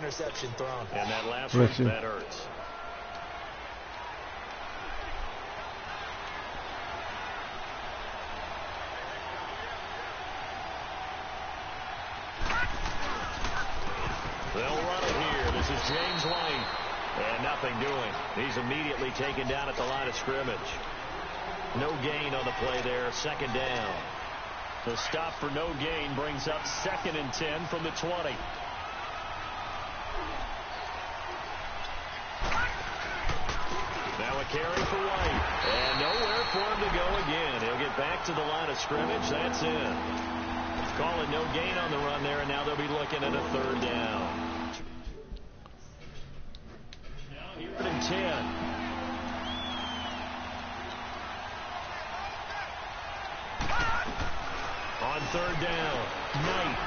interception thrown. And that last one, that hurts. They'll run it here. This is James White. And nothing doing. He's immediately taken down at the line of scrimmage. No gain on the play there. Second down. The stop for no gain brings up 2nd and 10 from the 20. Now a carry for White. And nowhere for him to go again. He'll get back to the line of scrimmage. That's it. Calling no gain on the run there, and now they'll be looking at a 3rd down. 3rd and 10. On 3rd down, Knight.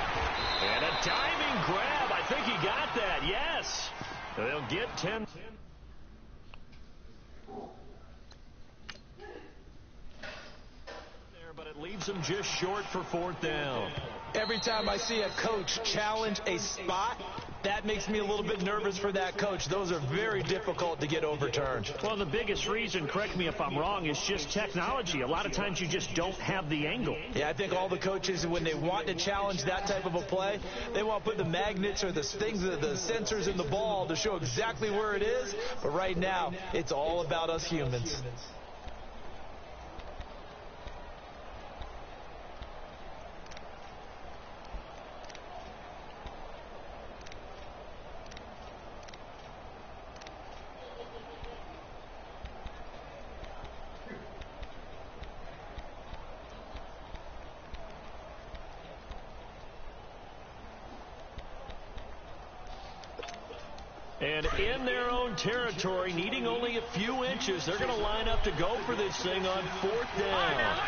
And a diving grab. I think he got that. Yes. They'll get 10. There, but it leaves them just short for 4th down. Every time I see a coach challenge a spot, that makes me a little bit nervous for that coach. Those are very difficult to get overturned. Well, the biggest reason, correct me if I'm wrong, is just technology. A lot of times you just don't have the angle. Yeah, I think all the coaches, when they want to challenge that type of a play, they want to put the magnets or the things, the sensors in the ball to show exactly where it is. But right now, it's all about us humans. And in their own territory, needing only a few inches, they're going to line up to go for this thing on 4th down.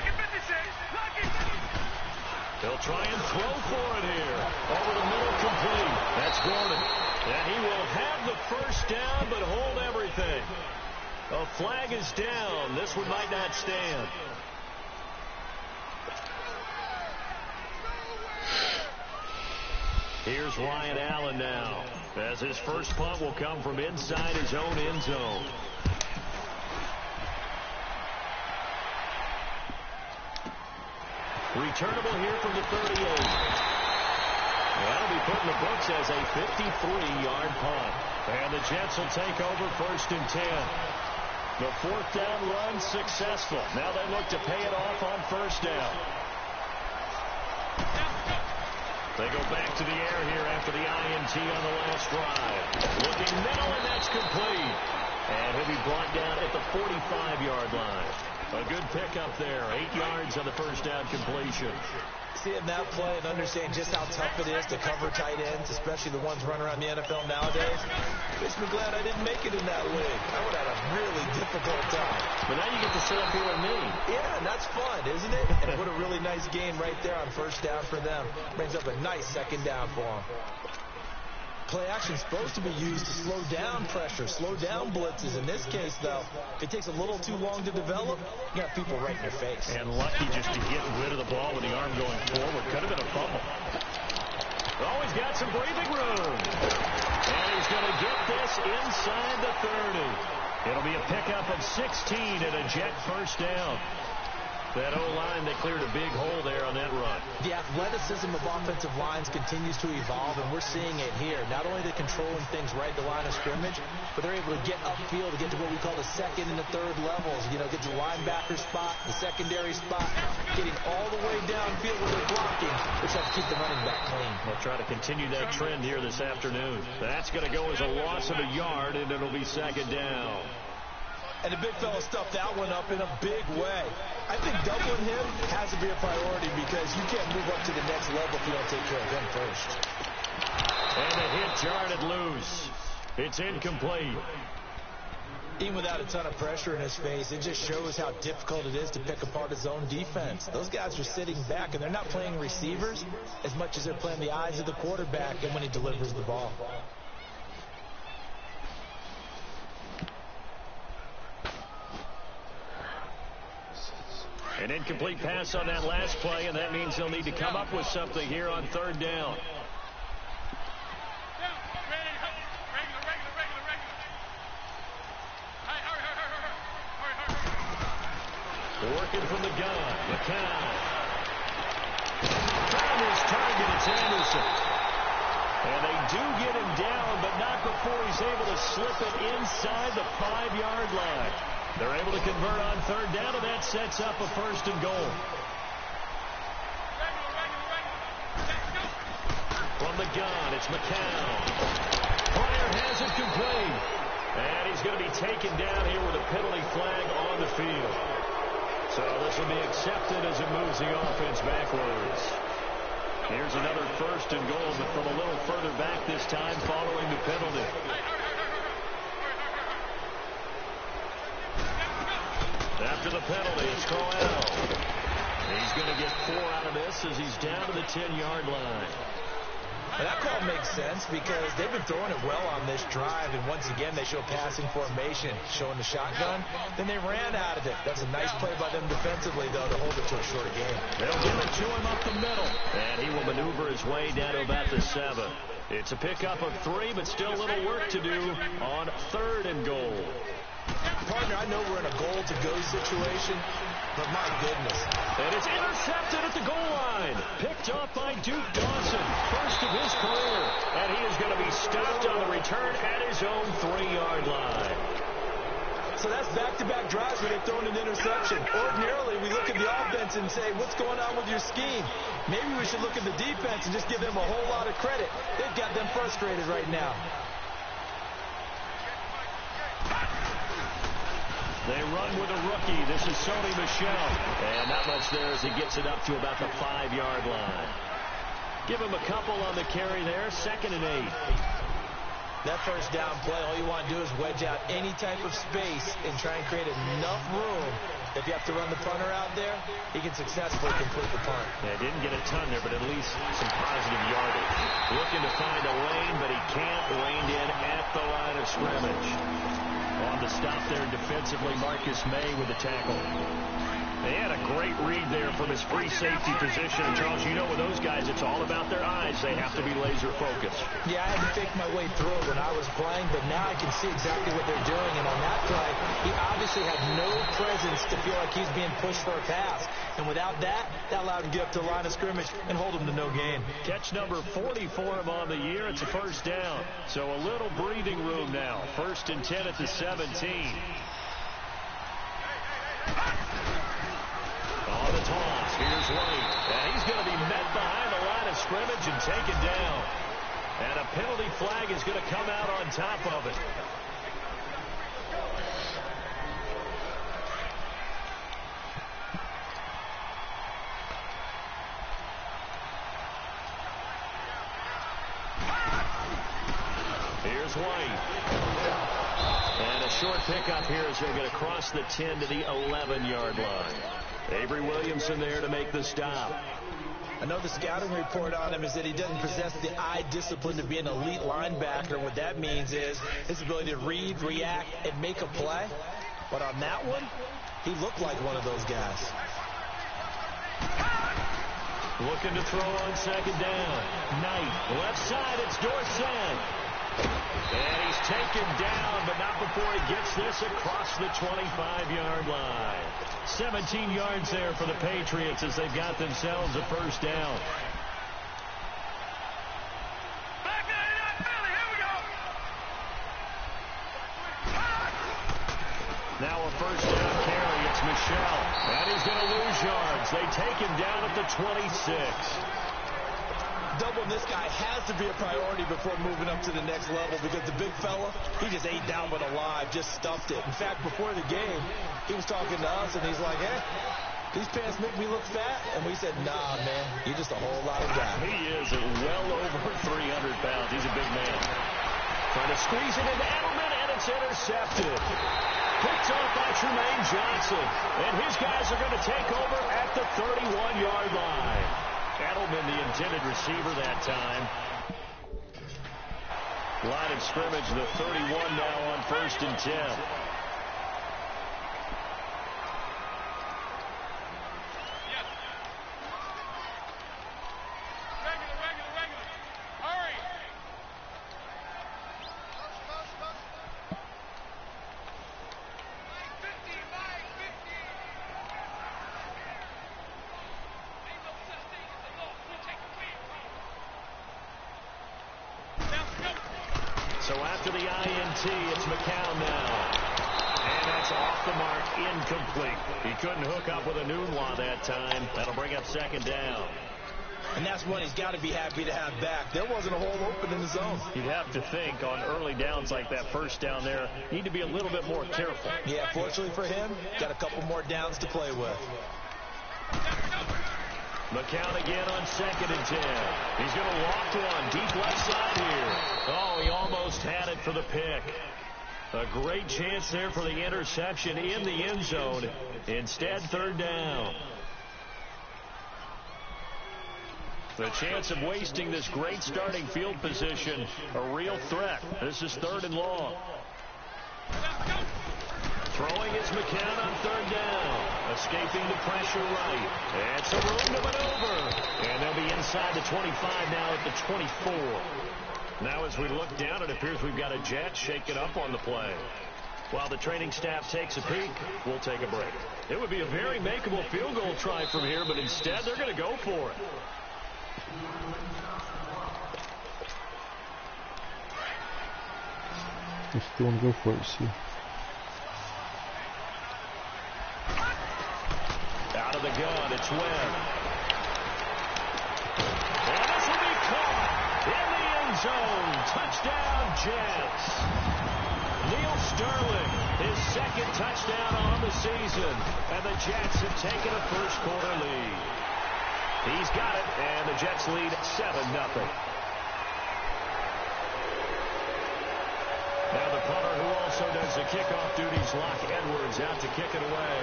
They'll try and throw for it here. Over the middle, complete. That's Gordon. And he will have the 1st down, but hold everything. A flag is down. This one might not stand. Here's Ryan Allen now, as his first punt will come from inside his own end zone. Returnable here from the 38. That'll be put in the books as a 53-yard punt. And the Jets will take over 1st and 10. The 4th down run successful. Now they look to pay it off on 1st down. They go back to the air here after the INT on the last drive. Looking middle, and that's complete. And he'll be brought down at the 45-yard line. A good pickup there. 8 yards on the 1st down completion. Seeing that play and understand just how tough it is to cover tight ends, especially the ones running around the NFL nowadays, makes me glad I didn't make it in that league. I would have had a really difficult time. But now you get to sit up here with me. Yeah, and that's fun, isn't it? And what a really nice game right there on 1st down for them. Brings up a nice 2nd down for them. Play action is supposed to be used to slow down pressure, slow down blitzes. In this case, though, it takes a little too long to develop. You got people right in your face. And lucky just to get rid of the ball with the arm going forward. Could have been a fumble. Oh, he's got some breathing room. And he's going to get this inside the 30. It'll be a pickup of 16 and a Jet 1st down. That O-line, they cleared a big hole there on that run. The athleticism of offensive lines continues to evolve, and we're seeing it here. Not only are they controlling things right at the line of scrimmage, but they're able to get upfield to get to what we call the 2nd and the 3rd levels. You know, get to the linebacker spot, the secondary spot, getting all the way downfield when they're blocking, which helps keep the running back clean. We'll try to continue that trend here this afternoon. That's going to go as a loss of a yard, and it'll be 2nd down. And the big fella stuffed that one up in a big way. I think doubling him has to be a priority because you can't move up to the next level if you don't take care of him first. And the hit jarred loose. It's incomplete. Even without a ton of pressure in his face, it just shows how difficult it is to pick apart his own defense. Those guys are sitting back, and they're not playing receivers as much as they're playing the eyes of the quarterback and when he delivers the ball. An incomplete pass on that last play, and that means they'll need to come up with something here on 3rd down. Working from the gun. McCown. Found his target. It's Anderson. And they do get him down, but not before he's able to slip it inside the 5-yard line. They're able to convert on third down, and that sets up a first and goal. From the gun, it's McCown. Pryor has it complete. And he's going to be taken down here with a penalty flag on the field. So this will be accepted as it moves the offense backwards. Here's another first and goal, but from a little further back this time following the penalty. After the penalty, it's Crowell. He's going to get 4 out of this as he's down to the 10-yard line. And that call makes sense because they've been throwing it well on this drive, and once again they show passing formation, showing the shotgun. Then they ran out of it. That's a nice play by them defensively, though, to hold it to a short game. They'll give it to him up the middle, and he will maneuver his way down to about the 7. It's a pickup of 3, but still a little work to do on third and goal. Partner, I know we're in a goal-to-go situation, but my goodness. And it's intercepted at the goal line. Picked off by Duke Dawson. First of his career. And he is going to be stopped on the return at his own 3-yard line. So that's back-to-back drives where they've thrown an interception. Ordinarily, we look at the offense and say, what's going on with your scheme? Maybe we should look at the defense and just give them a whole lot of credit. They've got them frustrated right now. They run with a rookie. This is Sony Michel. And not much there as he gets it up to about the 5-yard line. Give him a couple on the carry there. 2nd and 8. That first down play, all you want to do is wedge out any type of space and try and create enough room. If you have to run the punter out there, he can successfully complete the punt. Yeah, didn't get a ton there, but at least some positive yardage. Looking to find a lane, but he can't. Reined in at the line of scrimmage. On the stop there defensively, Marcus May with the tackle. They had a great read there from his free safety position. And Charles, you know with those guys, it's all about their eyes. They have to be laser focused. Yeah, I had to fake my way through it when I was playing, but now I can see exactly what they're doing. And on that play, he obviously had no presence to feel like he's being pushed for a pass. And without that, that allowed him to get up to the line of scrimmage and hold him to no gain. Catch number 40 for him on the year. It's a first down. So a little breathing room now. 1st and 10 at the 17. On the toss, here's White. And he's going to be met behind the line of scrimmage and taken down. And a penalty flag is going to come out on top of it. Here's White. And a short pickup here as they're going to cross the 10 to the 11-yard line. Avery Williamson there to make the stop. I know the scouting report on him is that he doesn't possess the eye discipline to be an elite linebacker. What that means is his ability to read, react, and make a play. But on that one, he looked like one of those guys. Looking to throw on 2nd down. Knight, left side, it's Dorsett. And he's taken down, but not before he gets this across the 25-yard line. 17 yards there for the Patriots as they've got themselves a first down. Now a first down carry. It's Michel. And he's going to lose yards. They take him down at the 26. Doubling this guy has to be a priority before moving up to the next level because the big fella, he just ate down but alive, just stuffed it. In fact, before the game, he was talking to us, and he's like, hey, these pants make me look fat? And we said, nah, man, you're just a whole lot of guy. He is well over 300 pounds. He's a big man. Trying to squeeze it into Edelman, and it's intercepted. Picked off by Tremaine Johnson. And his guys are going to take over at the 31-yard line. Edelman, the intended receiver that time. Line of scrimmage, the 31 now on 1st and 10. So after the INT, it's McCown now. And that's off the mark, incomplete. He couldn't hook up with a Nunwa that time. That'll bring up second down. And that's one he's got to be happy to have back. There wasn't a hole open in the zone. You'd have to think on early downs like that first down there, need to be a little bit more careful. Yeah, fortunately for him, got a couple more downs to play with. McCown again on 2nd and 10. He's going to loft one deep left side here. Oh, he almost had it for the pick. A great chance there for the interception in the end zone. Instead, 3rd down. The chance of wasting this great starting field position, a real threat. This is 3rd and long. Throwing is McCown on 3rd down. Escaping the pressure right. And some room to maneuver. And they'll be inside the 25 now at the 24. Now as we look down, it appears we've got a Jet shaken up on the play. While the training staff takes a peek, we'll take a break. It would be a very makeable field goal try from here, but instead they're going to go for it. You still want to go for it, see. Out of the gun, it's Webb. And this will be caught in the end zone. Touchdown, Jets. Neil Sterling, his 2nd touchdown on the season. And the Jets have taken a first quarter lead. He's got it, and the Jets lead 7-0. Now the punter who also does the kickoff duties, Locke Edwards, out to kick it away.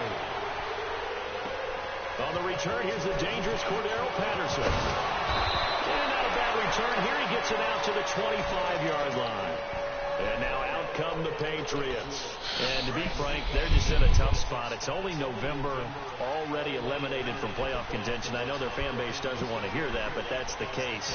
On the return, here's the dangerous Cordero Patterson. And not a bad return. Here he gets it out to the 25-yard line. And now out come the Patriots. And to be frank, they're just in a tough spot. It's only November, already eliminated from playoff contention. I know their fan base doesn't want to hear that, but that's the case.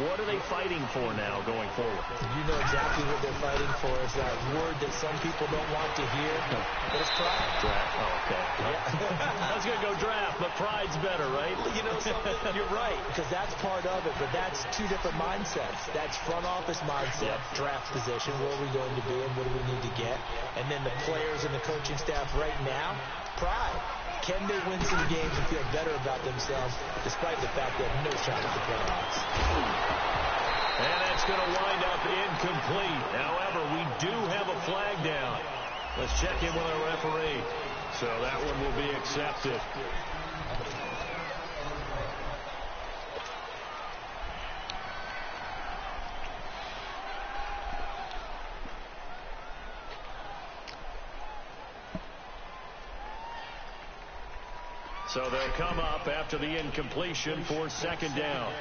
What are they fighting for now going forward? You know exactly what they're fighting for. Is that word that some people don't want to hear. But it's pride. Draft. Oh, okay. Yeah. I was going to go draft, but pride's better, right? You know something? You're right, because that's part of it, but that's two different mindsets. That's front office mindset, draft position, where are we going to be and what do we need to get? And then the players and the coaching staff right now, pride. Can they win some games and feel better about themselves despite the fact they have no shot at the playoffs? And that's going to wind up incomplete. However, we do have a flag down. Let's check in with our referee. So that one will be accepted. So they'll come up after the incompletion for 2nd down.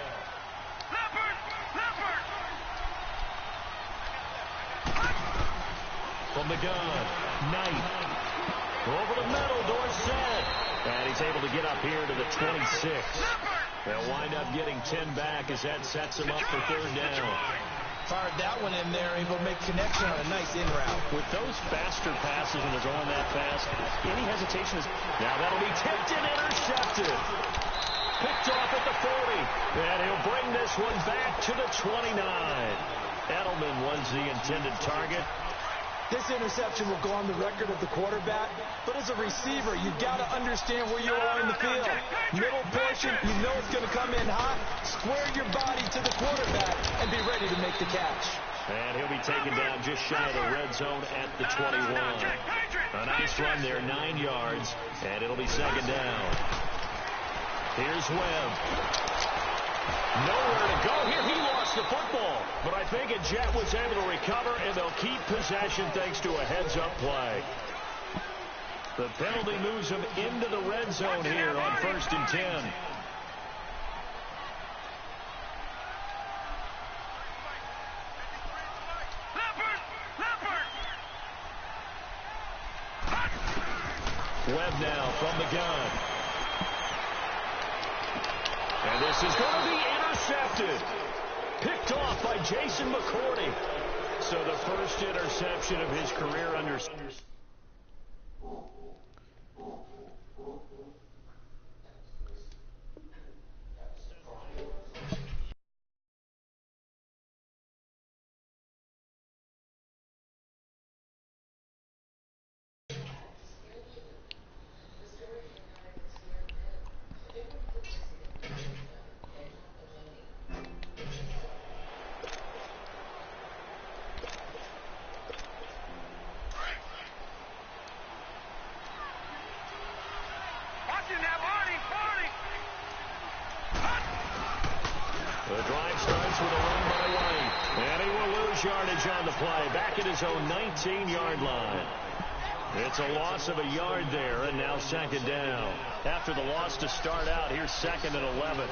From the gun, Knight. Over the middle, Dorsett. And he's able to get up here to the 26. They'll wind up getting 10 back as that sets him up for 3rd down. Fired that one in there, able to make connection on a nice in route. With those faster passes when they're going that fast, any hesitation is... Now that'll be tipped and intercepted. Picked off at the 40. And he'll bring this one back to the 29. Edelman was the intended target. This interception will go on the record of the quarterback, but as a receiver, you've got to understand where you are in the field. Middle portion, you know it's going to come in hot. Square your body to the quarterback and be ready to make the catch. And he'll be taken down just shy of the red zone at the 21. A nice run there, 9 yards, and it'll be 2nd down. Here's Webb. Nowhere to go here. He lost the football. But I think a Jet was able to recover, and they'll keep possession thanks to a heads-up play. The penalty moves them into the red zone here on 1st and 10. Webb now from the gun. And this is going to be intercepted. Picked off by Jason McCourty. So the first interception of his career under... yardage on the play. Back at his own 19-yard line. It's a loss of a yard there, and now second down. After the loss to start out, here's second and 11.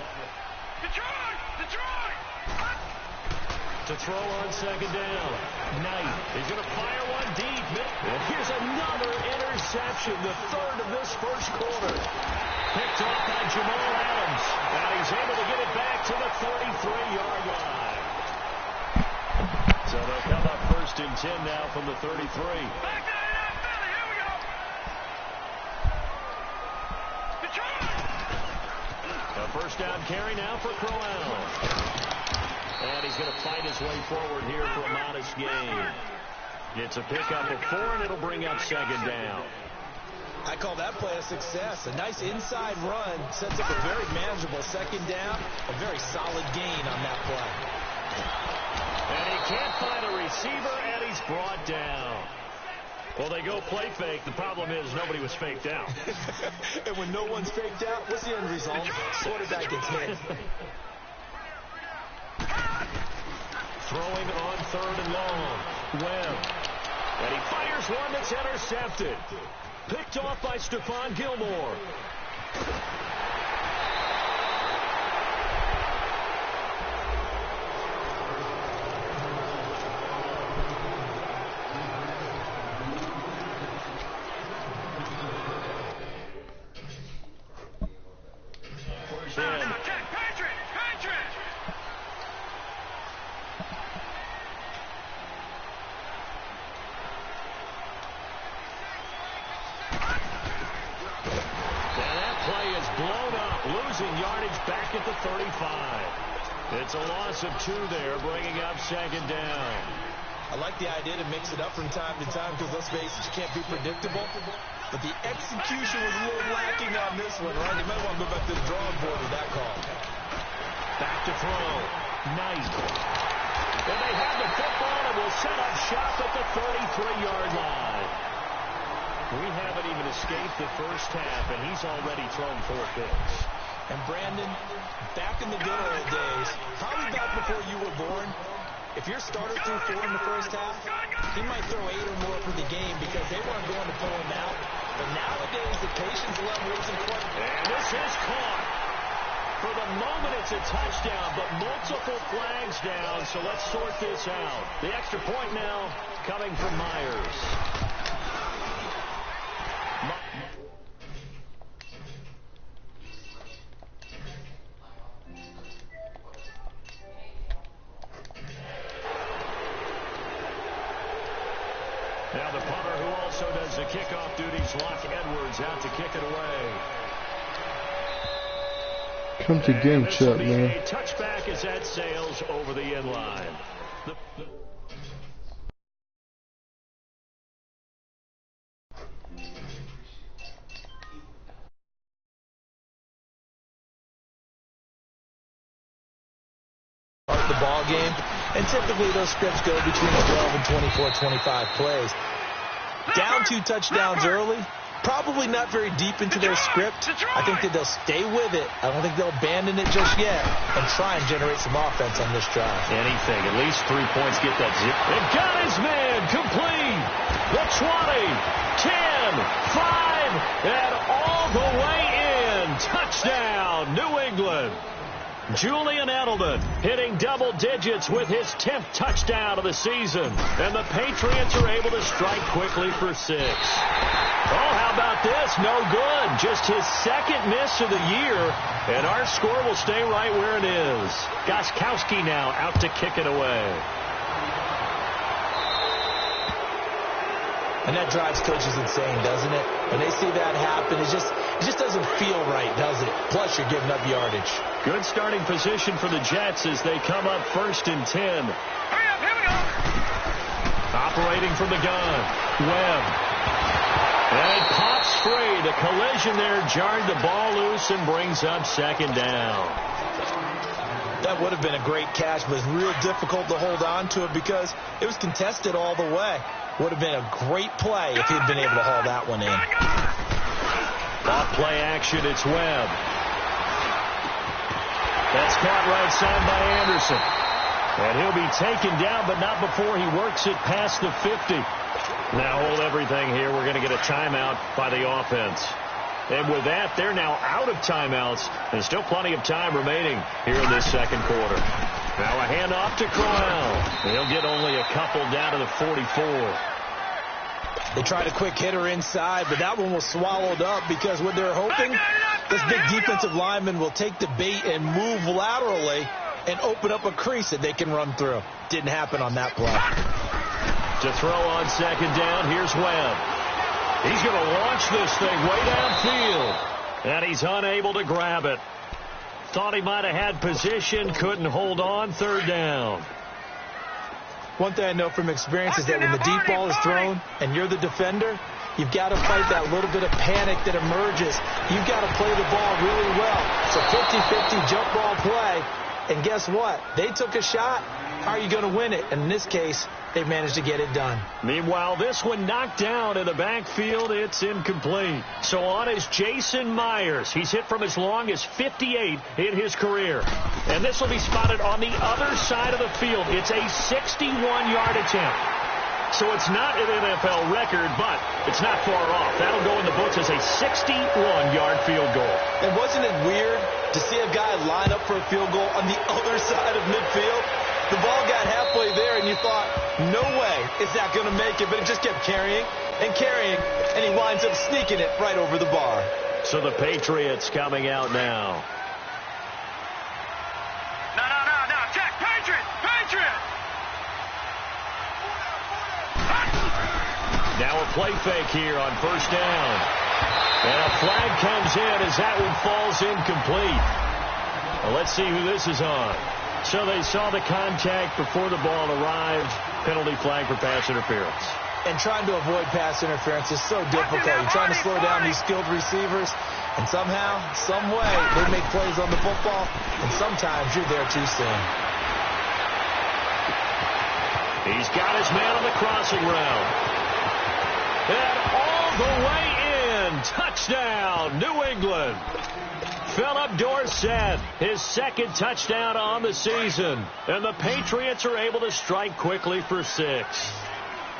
To throw on second down. Knight is going to fire one deep. And here's another interception, the third of this first quarter. Picked off by Jamal Adams. And he's able to get it back to the 33-yard line. So they'll come up first and 10 now from the 33. A first down carry now for Crowell. And he's going to fight his way forward here for a modest gain. It's a pickup of 4, and it'll bring up second down. I call that play a success. A nice inside run sets up a very manageable second down. A very solid gain on that play. And he can't find a receiver, and he's brought down. Well, they go play fake. The problem is nobody was faked out. And when no one's faked out, what's the end result? Quarterback gets hit. Throwing on third and long. Webb. And he fires one that's intercepted. Picked off by Stephon Gilmore. Back at the 35. It's a loss of 2 there, bringing up second down. I like the idea to mix it up from time to time because, let's face it, you can't be predictable. But the execution was a little lacking on this one, right? You might want to go back to the drawing board with that call. Back to throw. Knight. And they have the football and will set up shop at the 33-yard line. We haven't even escaped the first half, and he's already thrown 4 picks. And Brandon, back in the good old days, probably back before you were born, if your starter threw 4 in the first half, he might throw 8 or more for the game because they weren't going to pull him out. But nowadays, the patience level isn't quite. And this is caught. For the moment, it's a touchdown, but multiple flags down, so let's sort this out. The extra point now coming from Myers. Now the punter who also does the kickoff duties, Locke Edwards, out to kick it away. Come to game chat, man. A touchback as that sails over the end line. The ball game, and typically those scripts go between 12 and 24, 25 plays. Down 2 touchdowns early, probably not very deep into their script. I think that they'll stay with it. I don't think they'll abandon it just yet and try and generate some offense on this drive. Anything, at least 3 points, get that zip. And got his man complete. The 20, 10, 5, and all the way in. Touchdown, New England. Julian Edelman hitting double digits with his 10th touchdown of the season. And the Patriots are able to strike quickly for 6. Oh, how about this? No good. Just his second miss of the year. And our score will stay right where it is. Gostkowski now out to kick it away. And that drives coaches insane, doesn't it? When they see that happen, it just doesn't feel right, does it? Plus, you're giving up yardage. Good starting position for the Jets as they come up first and 10. Hurry up, here we go. Operating from the gun. Webb. And it pops free. The collision there jarred the ball loose and brings up second down. That would have been a great catch, but it's real difficult to hold on to it because it was contested all the way. Would have been a great play if he'd been able to haul that one in. Off play action, it's Webb. That's caught right side by Anderson. And he'll be taken down, but not before he works it past the 50. Now hold everything here. We're going to get a timeout by the offense. And with that, they're now out of timeouts. And still plenty of time remaining here in this second quarter. Now a handoff to Crowell. He'll get only a couple down to the 44. They tried a quick hitter inside, but that one was swallowed up because what they're hoping, this big defensive lineman will take the bait and move laterally and open up a crease that they can run through. Didn't happen on that play. To throw on second down, here's Webb. He's going to launch this thing way downfield. And he's unable to grab it. Thought he might have had position, couldn't hold on, third down. One thing I know from experience is that when the deep ball is thrown and you're the defender, you've got to fight that little bit of panic that emerges. You've got to play the ball really well. So 50-50 jump ball play. And guess what? They took a shot. How are you going to win it? And in this case, they managed to get it done. Meanwhile, this one knocked down in the backfield. It's incomplete. So on is Jason Myers. He's hit from as long as 58 in his career. And this will be spotted on the other side of the field. It's a 61-yard attempt. So it's not an NFL record, but it's not far off. That'll go in the books as a 61-yard field goal. And wasn't it weird to see a guy line up for a field goal on the other side of midfield? The ball got halfway there, and you thought, no way is that going to make it. But it just kept carrying and carrying, and he winds up sneaking it right over the bar. So the Patriots coming out now. No. Check. Patriot. Now a play fake here on first down. And a flag comes in as that one falls incomplete. Well, let's see who this is on. So they saw the contact before the ball arrived. Penalty flag for pass interference. And trying to avoid pass interference is so difficult. You're trying to slow down these skilled receivers. And somehow, some way, they make plays on the football. And sometimes you're there too soon. He's got his man on the crossing route. And all the way in. Touchdown, New England. Philip Dorsett, his second touchdown on the season. And the Patriots are able to strike quickly for 6.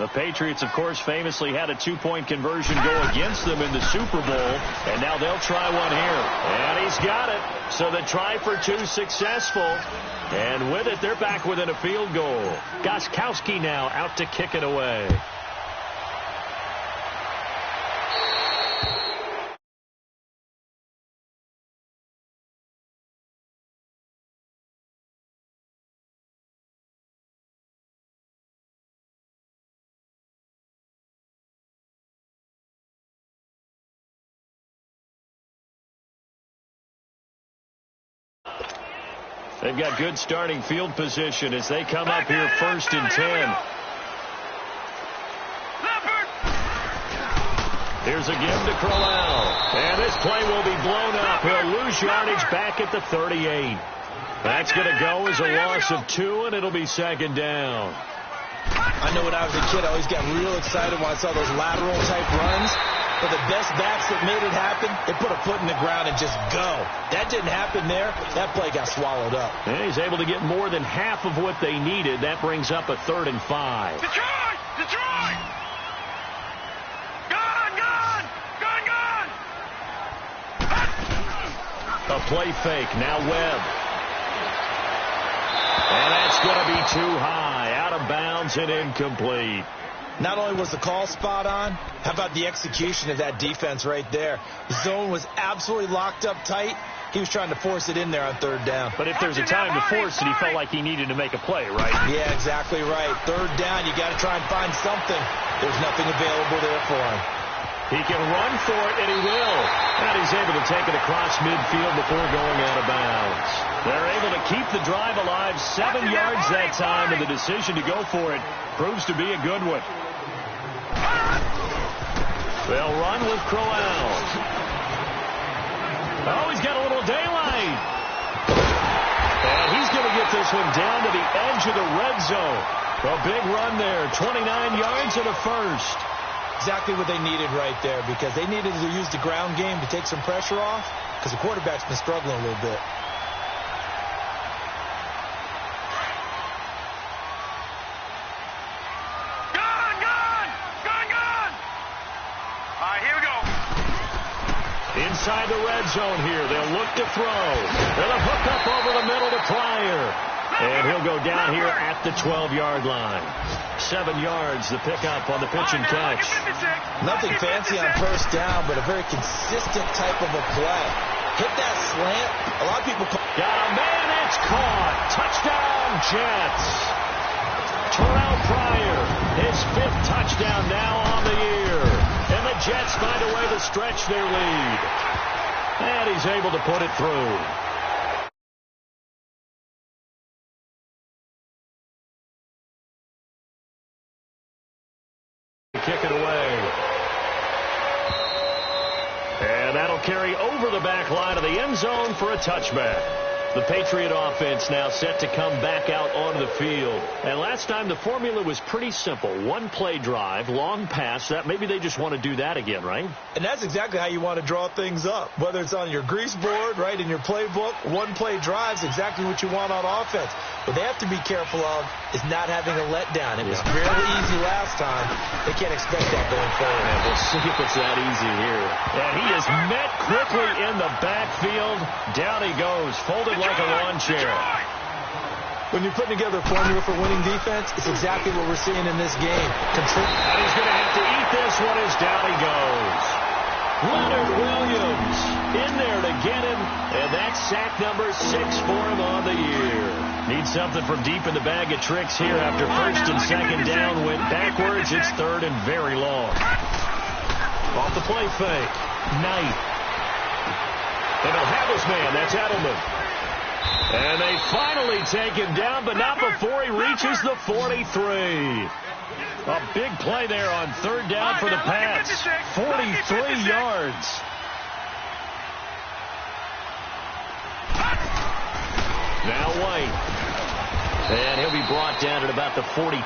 The Patriots, of course, famously had a 2-point conversion go against them in the Super Bowl. And now they'll try one here. And he's got it. So the try for 2 successful. And with it, they're back within a field goal. Gostkowski now out to kick it away. They've got good starting field position as they come up here first and 10. Here's a give to Crowell. And this play will be blown up. He'll lose yardage back at the 38. That's going to go as a loss of 2, and it'll be second down. I know when I was a kid, I always got real excited when I saw those lateral-type runs. But the best backs that made it happen, they put a foot in the ground and just go. That didn't happen there. That play got swallowed up. And he's able to get more than half of what they needed. That brings up a 3rd and 5. Detroit! Gone! A play fake. Now Webb. And that's going to be too high. Out of bounds and incomplete. Not only was the call spot on, how about the execution of that defense right there? The zone was absolutely locked up tight. He was trying to force it in there on 3rd down. But if there's a time to force it, he felt like he needed to make a play, right? Yeah, exactly right. 3rd down, you got to try and find something. There's nothing available there for him. He can run for it, and he will. And he's able to take it across midfield before going out of bounds. They're able to keep the drive alive 7 yards that time, and the decision to go for it proves to be a good one. They'll run with Crowell. Oh, he's got a little daylight. And he's going to get this one down to the edge of the red zone. A big run there, 29 yards and a first. Exactly what they needed right there, because they needed to use the ground game to take some pressure off, because the quarterback's been struggling a little bit. inside the red zone here. They'll look to throw. They'll hook up over the middle to Pryor. And he'll go down here at the 12-yard line. 7 yards, the pickup on the pitch and catch. Nothing fancy on first down, but a very consistent type of a play. Hit that slant. A lot of people call. Got a man, it's caught. Touchdown, Jets. Terrell Pryor, his 5th touchdown now on the year. And the Jets find a way to stretch their lead. And he's able to put it through. Kick it away. And that'll carry over the back line of the end zone for a touchback. The Patriot offense now set to come back out onto the field. And last time the formula was pretty simple. 1-play drive, long pass. That maybe they just want to do that again, right? And that's exactly how you want to draw things up. Whether it's on your grease board, right, in your playbook, 1-play drive is exactly what you want on offense. What they have to be careful of is not having a letdown. It was fairly easy last time. They can't expect that going forward. And we'll see if it's that easy here. And he is met quickly in the backfield. Down he goes, folded like a lawn chair. When you're putting together a formula for winning defense, it's exactly what we're seeing in this game. Control. And he's going to have to eat this one as down he goes. Leonard Williams in there to get him, and that's sack number 6 for him on the year. Needs something from deep in the bag of tricks here after first and second down went backwards. It's 3rd and very long. Off the play fake. Knight. And he'll have his man. That's Edelman. And they finally take him down, but not before he reaches the 43. A big play there on 3rd down for the Pats. 43 yards. Now White. And he'll be brought down at about the 42.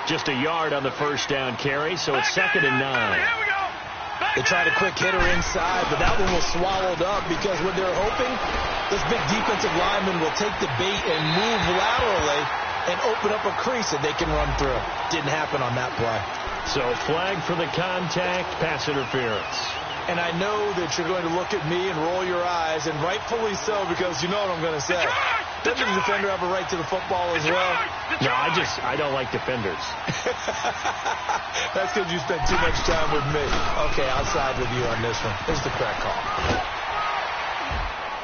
Just a yard on the first down carry, so it's 2nd and 9. They tried a quick hitter inside, but that one was swallowed up because when they're hoping this big defensive lineman will take the bait and move laterally and open up a crease that they can run through. Didn't happen on that play. So flag for the contact, pass interference. And I know that you're going to look at me and roll your eyes, and rightfully so, because you know what I'm going to say. Doesn't the defender have a right to the football as well? No, I don't like defenders. That's because you spent too much time with me. Okay, I'll side with you on this one. Here's the correct call.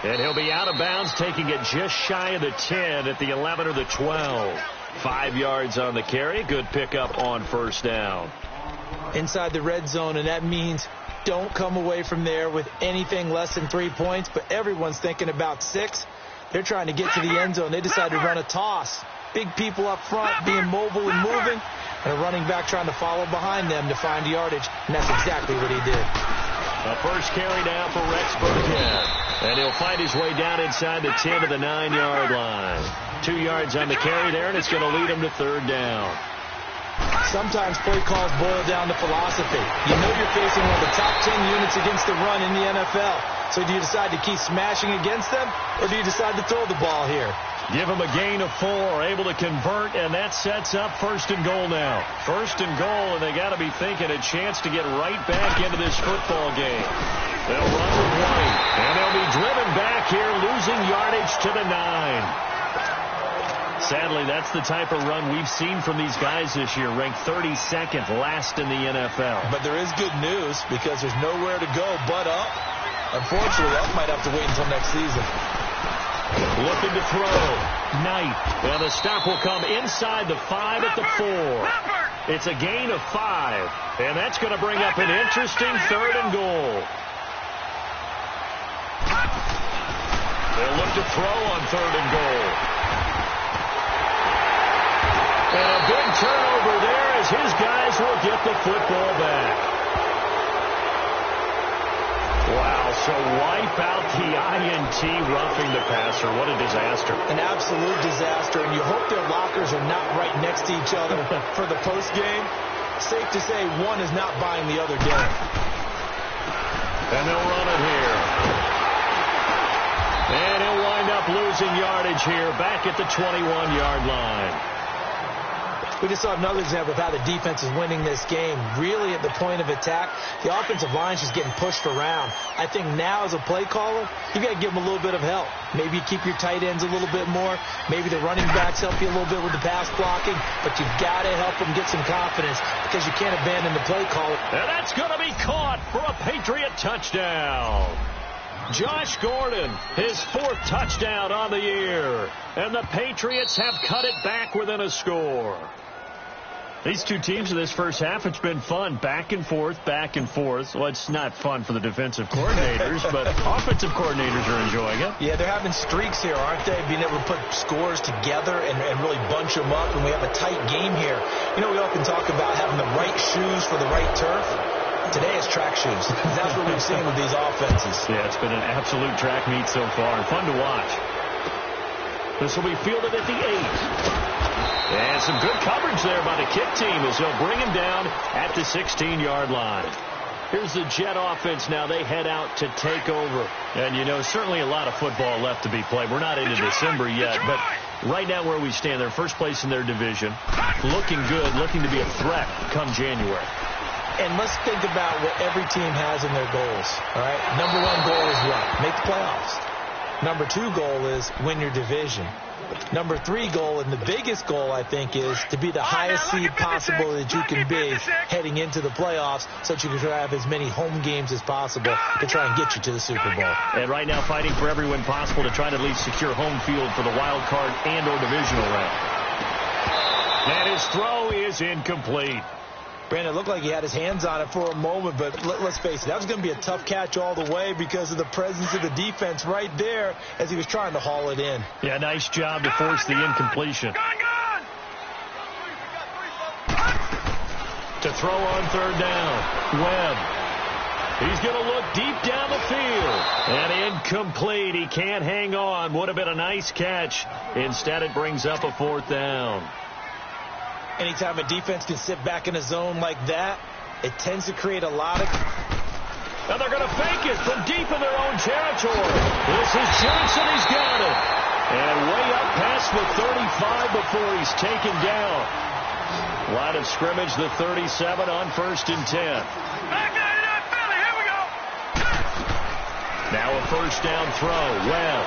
And he'll be out of bounds, taking it just shy of the 10 at the 11 or the 12. 5 yards on the carry. Good pickup on first down. Inside the red zone, and that means don't come away from there with anything less than 3 points, but everyone's thinking about 6. They're trying to get to the end zone. They decide to run a toss. Big people up front being mobile and moving, and a running back trying to follow behind them to find yardage, and that's exactly what he did. A first carry down for Rex Burkhead, and he'll fight his way down inside the 10 to the 9-yard line. 2 yards on the carry there, and it's going to lead him to 3rd down. Sometimes play calls boil down to philosophy. You know you're facing one of the top 10 units against the run in the NFL. So do you decide to keep smashing against them, or do you decide to throw the ball here? Give him a gain of 4, able to convert, and that sets up 1st and goal now. 1st and goal, and they got to be thinking a chance to get right back into this football game. They'll run with White, and they'll be driven back here, losing yardage to the 9. Sadly, that's the type of run we've seen from these guys this year, ranked 32nd last in the NFL. But there is good news because there's nowhere to go but up. Unfortunately, Up might have to wait until next season. Looking to throw. Knight. Well, the stop will come inside the 5 at the 4. It's a gain of 5. And that's going to bring up an interesting 3rd and goal. They'll look to throw on 3rd and goal. And a big turnover there as his guys will get the football back. Wow, so wipe out the INT, roughing the passer. What a disaster. An absolute disaster, and you hope their lockers are not right next to each other for the postgame. Safe to say one is not buying the other dinner. And they'll run it here. And he'll wind up losing yardage here back at the 21-yard line. We just saw another example of how the defense is winning this game. Really at the point of attack, the offensive line's just getting pushed around. I think now as a play caller, you got to give them a little bit of help. Maybe you keep your tight ends a little bit more. Maybe the running backs help you a little bit with the pass blocking. But you've got to help them get some confidence because you can't abandon the play caller. And that's going to be caught for a Patriot touchdown. Josh Gordon, his 4th touchdown on the year. And the Patriots have cut it back within a score. These two teams in this first half, it's been fun. Back and forth, back and forth. Well, it's not fun for the defensive coordinators, but offensive coordinators are enjoying it. Yeah, they're having streaks here, aren't they? Being able to put scores together and really bunch them up, and we have a tight game here. You know, we often talk about having the right shoes for the right turf. Today it's track shoes. That's what we've seen with these offenses. Yeah, it's been an absolute track meet so far, and fun to watch. This will be fielded at the 8. And some good coverage there by the kick team as they'll bring him down at the 16-yard line. Here's the Jet offense now. They head out to take over. And, you know, certainly a lot of football left to be played. We're not into December yet, but right now where we stand, they're first place in their division. Looking good, looking to be a threat come January. And let's think about what every team has in their goals, all right? Number 1 goal is what? Make the playoffs. Number 2 goal is win your division. Number 3 goal, and the biggest goal, I think, is to be the highest seed possible that you can be heading into the playoffs so that you can have as many home games as possible to try and get you to the Super Bowl. And right now fighting for every win possible to try to at least secure home field for the wild card and or divisional round. And his throw is incomplete. Brandon, it looked like he had his hands on it for a moment, but let's face it, that was going to be a tough catch all the way because of the presence of the defense right there as he was trying to haul it in. Yeah, nice job to force the incompletion. To throw on 3rd down, Webb. He's going to look deep down the field. And incomplete. He can't hang on. Would have been a nice catch. Instead, it brings up a 4th down. Anytime a defense can sit back in a zone like that, it tends to create a lot of... And they're going to fake it from deep in their own territory. This is Johnson. He's got it. And way up past the 35 before he's taken down. Line of scrimmage, the 37 on 1st and 10. Here we go. Now a 1st down throw. Webb.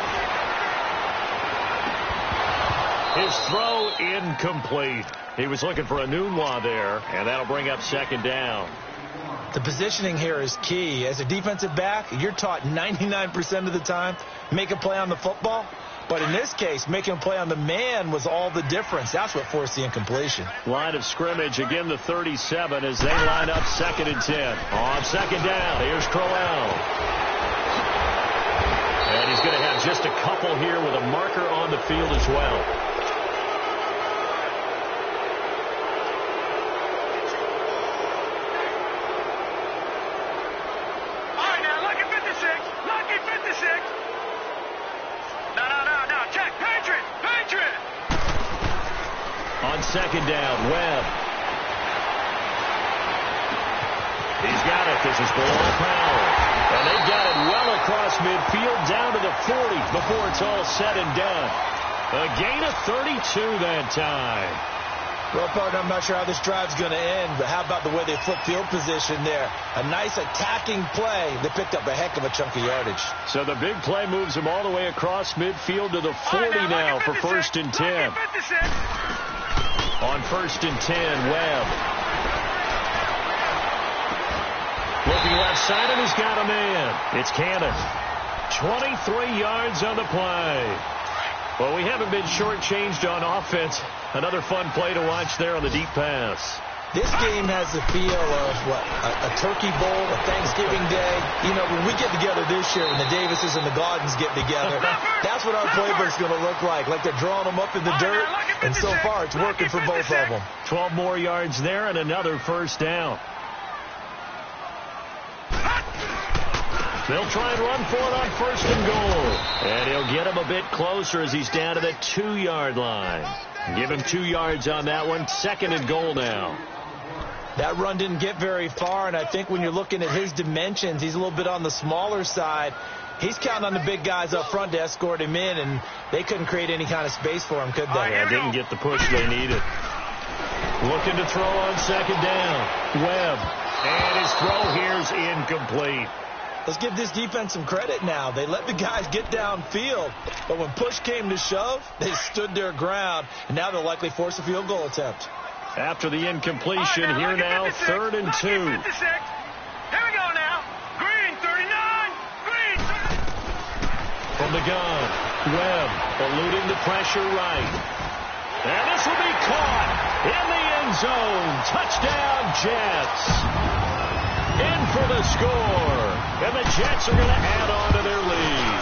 His throw incomplete. He was looking for a Nunwa there, and that'll bring up 2nd down. The positioning here is key. As a defensive back, you're taught 99% of the time, make a play on the football. But in this case, making a play on the man was all the difference. That's what forced the incompletion. Line of scrimmage, again the 37 as they line up 2nd and 10. On 2nd down, here's Crowell. And he's going to have just a couple here with a marker on the field as well. On 2nd down, Webb. He's got it. This is below Powell. And they've got it well across midfield down to the 40 before it's all said and done. A gain of 32 that time. Well, partner, I'm not sure how this drive's going to end, but how about the way they flip field position there? A nice attacking play that picked up a heck of a chunk of yardage. So the big play moves them all the way across midfield to the 40 now for 1st and 10. On 1st and 10, Webb. Looking left side, and he's got a man. It's Cannon. 23 yards on the play. Well, we haven't been shortchanged on offense. Another fun play to watch there on the deep pass. This game has the feel of, what, a turkey bowl, a Thanksgiving day. You know, when we get together this year, when the Davises and the Gardens get together, that's what our playbook's going to look like they're drawing them up in the dirt, and so far it's working for both of them. 12 more yards there and another 1st down. They'll try and run for it on 1st and goal. And he'll get him a bit closer as he's down to the 2-yard line. Give him 2 yards on that one. 2nd and goal now. That run didn't get very far, and I think when you're looking at his dimensions, he's a little bit on the smaller side. He's counting on the big guys up front to escort him in, and they couldn't create any kind of space for him, could they? Yeah, didn't get the push they needed. Looking to throw on second down. Webb. And his throw here's incomplete. Let's give this defense some credit now. They let the guys get downfield, but when push came to shove, they stood their ground, and now they'll likely force a field goal attempt. After the incompletion, here now, 3rd and 2. Here we go now. Green, 39. Green. From the gun, Webb eluding the pressure right. And this will be caught in the end zone. Touchdown, Jets. In for the score. And the Jets are going to add on to their lead.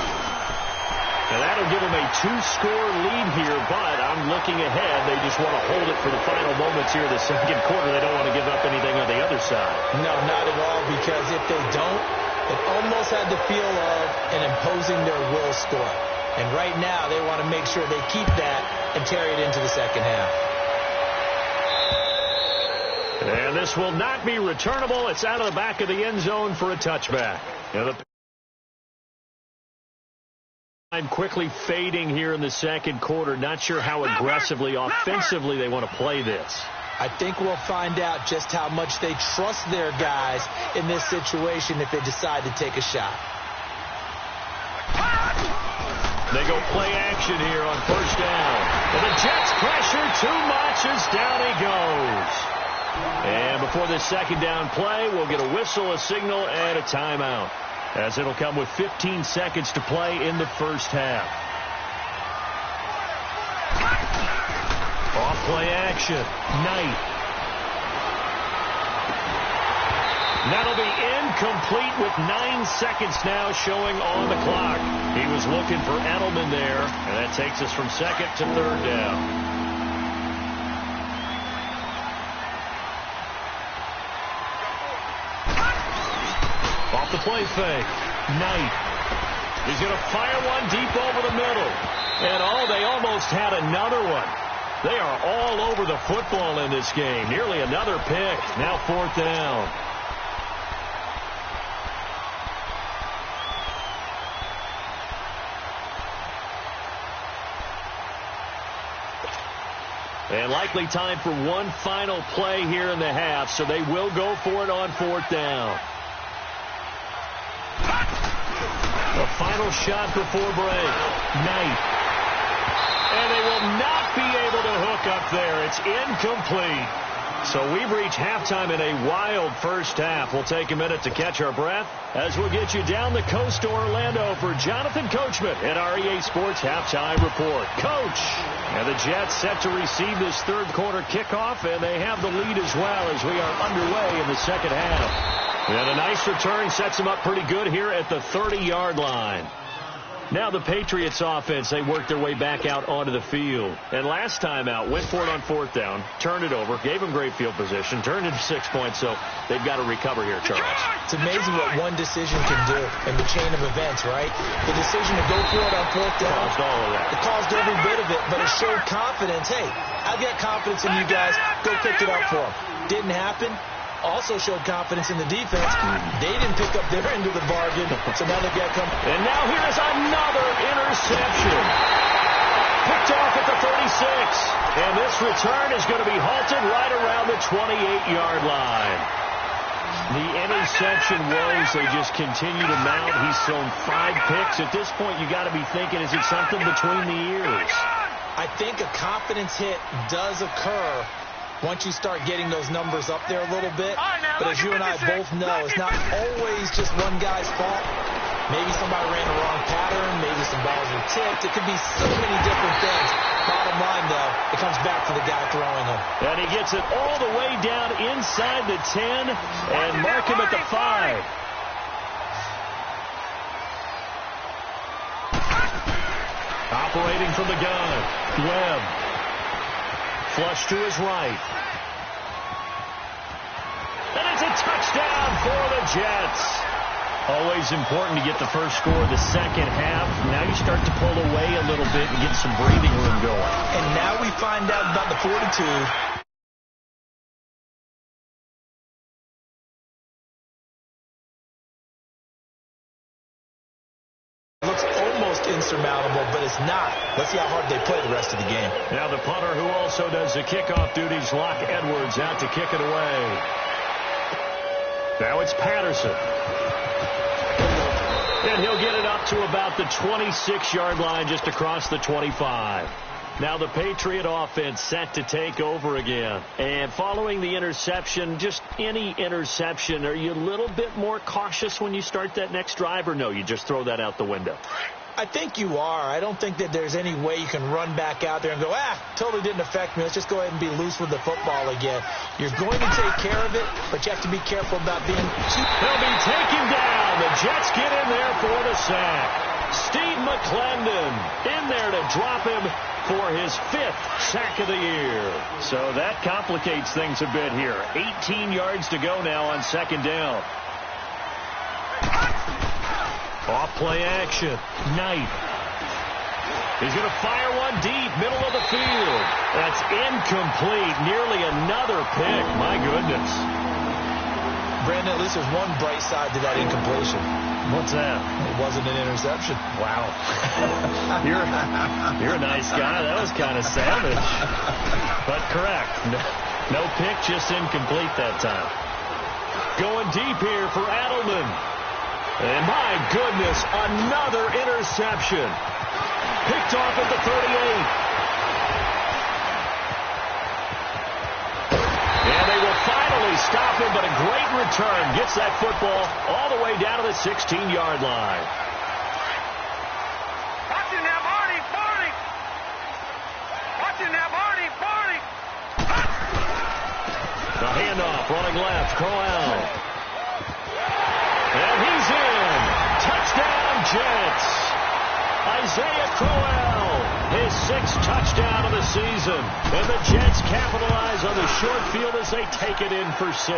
And that'll give them a 2-score lead here, but I'm looking ahead. They just want to hold it for the final moments here of the second quarter. They don't want to give up anything on the other side. No, not at all, because if they don't, it almost had the feel of an imposing their will score. And right now, they want to make sure they keep that and carry it into the second half. And this will not be returnable. It's out of the back of the end zone for a touchback. I'm quickly fading here in the second quarter. Not sure how aggressively, offensively they want to play this. I think we'll find out just how much they trust their guys in this situation if they decide to take a shot. They go play action here on first down. And the Jets pressure too much as down he goes. And before this second down play, we'll get a whistle, a signal, and a timeout, as it'll come with 15 seconds to play in the first half. Off play action. Knight. That'll be incomplete with 9 seconds now showing on the clock. He was looking for Edelman there, and that takes us from second to third down. Off the play fake. Knight. He's going to fire one deep over the middle. And they almost had another one. They are all over the football in this game. Nearly another pick. Now 4th down. And likely time for one final play here in the half, so they will go for it on 4th down. The final shot before break. Knight. And they will not be able to hook up there. It's incomplete. So we've reached halftime in a wild first half. We'll take a minute to catch our breath as we'll get you down the coast to Orlando for Jonathan Coachman at our EA Sports Halftime Report. Coach! And the Jets set to receive this third quarter kickoff, and they have the lead as well as we are underway in the second half. And a nice return sets them up pretty good here at the 30-yard line. Now the Patriots offense, they worked their way back out onto the field. And last time out, went for it on 4th down, turned it over, gave them great field position, turned it to 6 points, so they've got to recover here, Charles. It's amazing what one decision can do in the chain of events, right? The decision to go for it on 4th down. Caused all of that. It caused every bit of it, but it showed confidence. Hey, I've got confidence in you guys. Go pick it up for them. Didn't happen. Also showed confidence in the defense. They didn't pick up their end of the bargain, so now they've got to come. And now here's another interception. Picked off at the 36. And this return is going to be halted right around the 28-yard line. The interception woes, they just continue to mount. He's thrown 5 picks. At this point, you got to be thinking, is it something between the ears? I think a confidence hit does occur once you start getting those numbers up there a little bit. But as you and I both know, it's not always just one guy's fault. Maybe somebody ran the wrong pattern. Maybe some balls were tipped. It could be so many different things. Bottom line, though, it comes back to the guy throwing them. And he gets it all the way down inside the 10 and mark him at the 5. Operating from the gun, Webb. Flush to his right. And it's a touchdown for the Jets. Always important to get the first score of the second half. Now you start to pull away a little bit and get some breathing room going. And now we find out about the 42. Looks almost insurmountable, but it's not. Let's see how hard they play the rest of the game. Now the punter who also does the kickoff duties, Locke Edwards, out to kick it away. Now it's Patterson. And he'll get it up to about the 26-yard line, just across the 25. Now the Patriot offense set to take over again. And following the interception, just any interception, are you a little bit more cautious when you start that next drive, or no, you just throw that out the window? I think you are. I don't think that there's any way you can run back out there and go, totally didn't affect me. Let's just go ahead and be loose with the football again. You're going to take care of it, but you have to be careful about being too... He'll be taken down. The Jets get in there for the sack. Steve McClendon in there to drop him for his 5th sack of the year. So that complicates things a bit here. 18 yards to go now on second down. Off play action. Knight. He's going to fire one deep, middle of the field. That's incomplete. Nearly another pick. My goodness. Brandon, at least there's one bright side to that incompletion. What's that? It wasn't an interception. Wow. You're a nice guy. That was kind of savage. But correct. No pick, just incomplete that time. Going deep here for Adelman. And my goodness, another interception. Picked off at the 38. And they will finally stop him, but a great return. Gets that football all the way down to the 16-yard line. Watch it now, Barney, Barney. Watch it now, Barney, Barney. The handoff, running left, Crowell. And he's in. Touchdown, Jets. Isaiah Crowell, his 6th touchdown of the season. And the Jets capitalize on the short field as they take it in for 6.